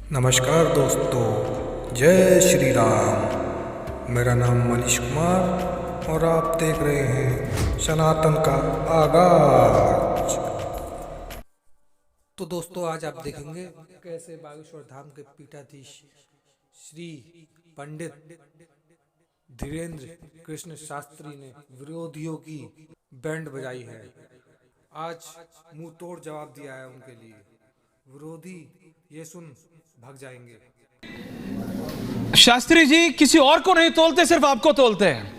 नमस्कार दोस्तों, जय श्री राम। मेरा नाम मनीष कुमार और आप देख रहे हैं सनातन का आगाज। तो दोस्तों, आज आप देखेंगे कैसे बागेश्वर धाम के पीठाधीश श्री पंडित धीरेन्द्र कृष्ण शास्त्री ने विरोधियों की बैंड बजाई है। आज मुंह तोड़ जवाब दिया है उनके लिए। विरोधी ये सुन भाग जाएंगे। शास्त्री जी किसी और को नहीं तोलते, सिर्फ आपको तोलते हैं।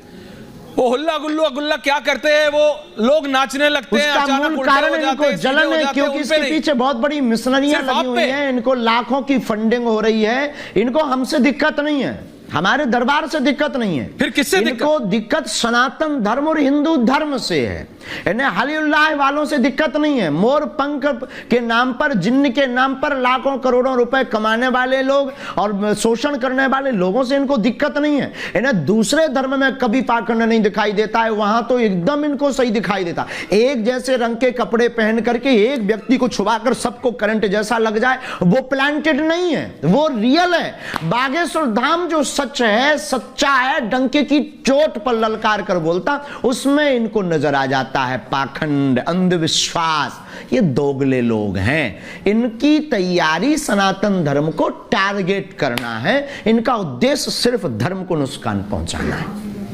वो हुल्ला गुल्लू गुल्ला क्या करते हैं, वो लोग नाचने लगते हैं, अचानक मूल कारण इनको जलन है, क्योंकि इसके पीछे बहुत बड़ी मिशनरियां लगी हुई हैं। इनको लाखों की फंडिंग हो रही है। इनको हमसे दिक्कत नहीं है, हमारे दरबार से दिक्कत नहीं है। फिर किससे इनको दिक्कत सनातन धर्म और हिंदू धर्म से है। इन्हें हलीउल्लाह वालों से दिक्कत नहीं है। मोर पंख के नाम पर, जिन्न के नाम पर लाखों करोड़ों रुपए कमाने वाले लोग और शोषण करने वाले लोगों से इनको दिक्कत नहीं है। इन्हें दूसरे धर्म में कभी पाखंड नहीं दिखाई देता है, वहां तो एकदम इनको सही दिखाई देता। एक जैसे रंग के कपड़े पहन करके एक व्यक्ति को छुपाकर सबको करंट जैसा लग जाए, वो प्लांटेड नहीं है, वो रियल है। बागेश्वर धाम जो सच है, सच्चा है, डंके की चोट पर ललकार कर बोलता, उसमें इनको नजर आ जाता है पाखंड, अंधविश्वास। ये दोगले लोग हैं। इनकी तैयारी सनातन धर्म को टारगेट करना है। इनका उद्देश्य सिर्फ धर्म को नुकसान पहुंचाना है।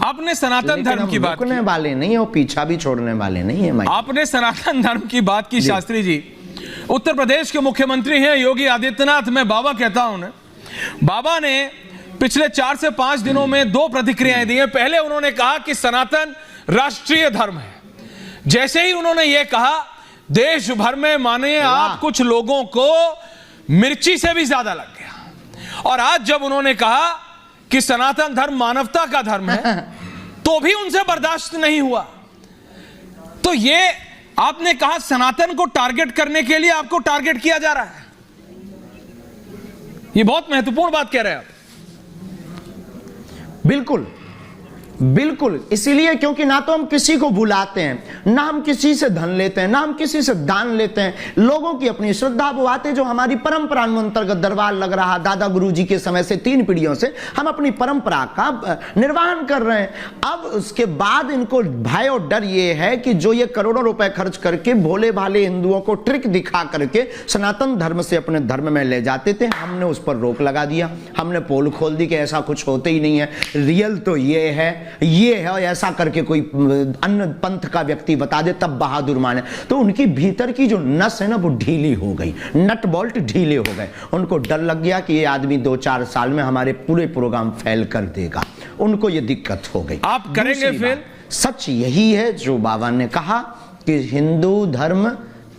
आपने सनातन धर्म की बात रुकने वाले नहीं है और पीछा भी छोड़ने वाले नहीं है। आपने सनातन धर्म की बात की शास्त्री जी। उत्तर प्रदेश के मुख्यमंत्री हैं योगी आदित्यनाथ। मैं बाबा कहता हूं ना, बाबा ने पिछले 4 से 5 दिनों में 2 प्रतिक्रियाएं दी हैं। पहले उन्होंने कहा कि सनातन राष्ट्रीय धर्म है। जैसे ही उन्होंने यह कहा, देश भर में माने आप कुछ लोगों को मिर्ची से भी ज्यादा लग गया। और आज जब उन्होंने कहा कि सनातन धर्म मानवता का धर्म है, तो भी उनसे बर्दाश्त नहीं हुआ। तो ये आपने कहा सनातन को टारगेट करने के लिए आपको टारगेट किया जा रहा है। ये बहुत महत्वपूर्ण बात कह रहे हैं आप। बिल्कुल बिल्कुल, इसीलिए क्योंकि ना तो हम किसी को बुलाते हैं, ना हम किसी से धन लेते हैं, ना हम किसी से दान लेते हैं। लोगों की अपनी श्रद्धा वो आते, जो हमारी परंपरा अंतर्गत दरबार लग रहा, दादा गुरुजी के समय से 3 पीढ़ियों से हम अपनी परंपरा का निर्वहन कर रहे हैं। अब उसके बाद इनको भय और डर ये है कि जो ये करोड़ों रुपए खर्च करके भोले भाले हिंदुओं को ट्रिक दिखा करके सनातन धर्म से अपने धर्म में ले जाते थे, हमने उस पर रोक लगा दिया। हमने पोल खोल दी कि ऐसा कुछ होते ही नहीं है। रियल तो ये है और ऐसा करके कोई अन्य पंथ का व्यक्ति बता दे तब बहादुर माने। तो उनकी भीतर की जो नस है ना, वो ढीली हो गई, नट बोल्ट ढीले हो गए। उनको डर लग गया कि ये आदमी 2-4 साल में हमारे पूरे प्रोग्राम फेल कर देगा। उनको ये दिक्कत हो गई। आप करेंगे फेल? सच यही है जो बाबा ने कहा कि हिंदू धर्म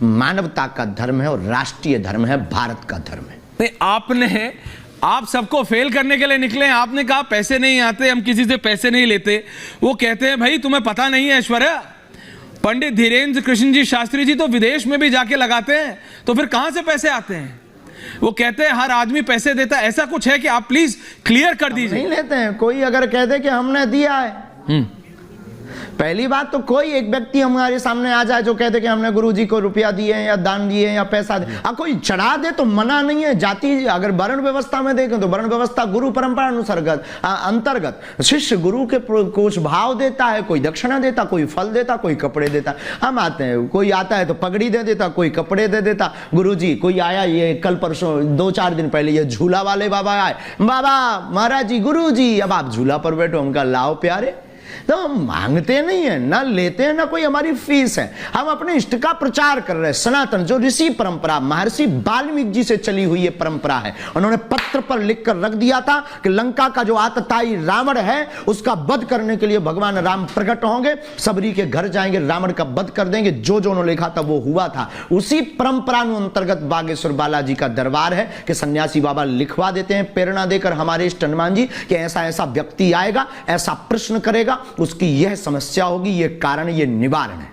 मानवता का धर्म है और राष्ट्रीय धर्म है, भारत का धर्म है। नहीं, आप सबको फेल करने के लिए निकले हैं। आपने कहा पैसे नहीं आते, हम किसी से पैसे नहीं लेते। वो कहते हैं भाई तुम्हें पता नहीं है ऐश्वर्या, पंडित धीरेन्द्र कृष्ण जी शास्त्री जी तो विदेश में भी जाके लगाते हैं, तो फिर कहां से पैसे आते हैं? वो कहते हैं हर आदमी पैसे देता है। ऐसा कुछ है कि आप प्लीज क्लियर कर दीजिए। नहीं लेते हैं। कोई अगर कह दे कि हमने दिया है, पहली बात तो कोई एक व्यक्ति हमारे सामने आ जाए जो कहते कि हमने गुरुजी को रुपया दिए या दान दिए या पैसा दिए, कोई चढ़ा दे तो मना नहीं है। जाति अगर वर्ण व्यवस्था में देखें तो वर्ण व्यवस्था गुरु परंपरा अंतर्गत शिष्य गुरु के कुछ भाव देता है, कोई दक्षिणा देता, कोई फल देता, कोई कपड़े देता। हम आते हैं, कोई आता है तो पगड़ी दे देता, कोई कपड़े दे देता। गुरुजी कोई आया, ये कल परसों 2-4 दिन पहले ये झूला वाले बाबा आए, बाबा महाराज जी गुरुजी अब आप झूला पर बैठो। उनका लाओ प्यारे। तो हम मांगते नहीं है, ना लेते हैं, ना कोई हमारी फीस है। हम अपने इष्ट का प्रचार कर रहे हैं। सनातन जो ऋषि परंपरा महर्षि वाल्मीकि जी से चली हुई ये परंपरा है। उन्होंने पत्र पर लिखकर रख दिया था कि लंका का जो आतताई रावण है उसका वध करने के लिए भगवान राम प्रकट होंगे, सबरी के घर जाएंगे, रावण का वध कर देंगे। जो जो उन्होंने लिखा था वो हुआ था। उसी परंपरा अंतर्गत बागेश्वर बालाजी का दरबार है कि सन्यासी बाबा लिखवा देते हैं प्रेरणा देकर हमारे इष्ट हनुमान जी कि ऐसा ऐसा व्यक्ति आएगा, ऐसा प्रश्न करेगा, उसकी यह समस्या होगी, यह कारण, यह निवारण है।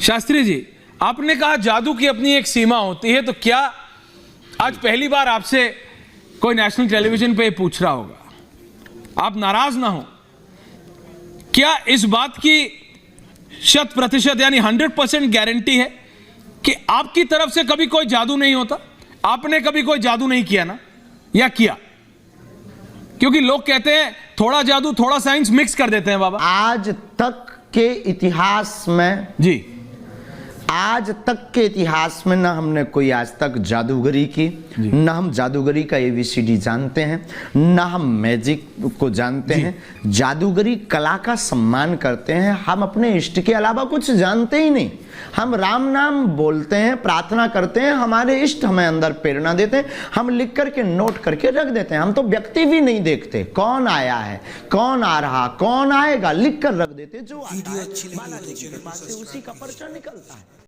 शास्त्री जी आपने कहा जादू की अपनी एक सीमा होती है, तो क्या आज पहली बार आपसे कोई नेशनल टेलीविजन पे पूछ रहा होगा, आप नाराज ना हो, क्या इस बात की 100% यानी 100% गारंटी है कि आपकी तरफ से कभी कोई जादू नहीं होता? आपने कभी कोई जादू नहीं किया ना, या किया? क्योंकि लोग कहते हैं थोड़ा जादू थोड़ा साइंस मिक्स कर देते हैं बाबा। आज तक के इतिहास में जी, आज तक के इतिहास में ना हमने कोई आज तक जादूगरी की, ना हम जादूगरी का ABCD जानते हैं, ना हम मैजिक को जानते हैं। जादूगरी कला का सम्मान करते हैं। हम अपने इष्ट के अलावा कुछ जानते ही नहीं। हम राम नाम बोलते हैं, प्रार्थना करते हैं, हमारे इष्ट हमें अंदर प्रेरणा देते हैं, हम लिख करके नोट करके रख देते हैं। हम तो व्यक्ति भी नहीं देखते, कौन आया है, कौन आ रहा, कौन आएगा, लिख कर रख देते। जो वीडियो अच्छी लगी तो उसी का पर्चा निकलता है।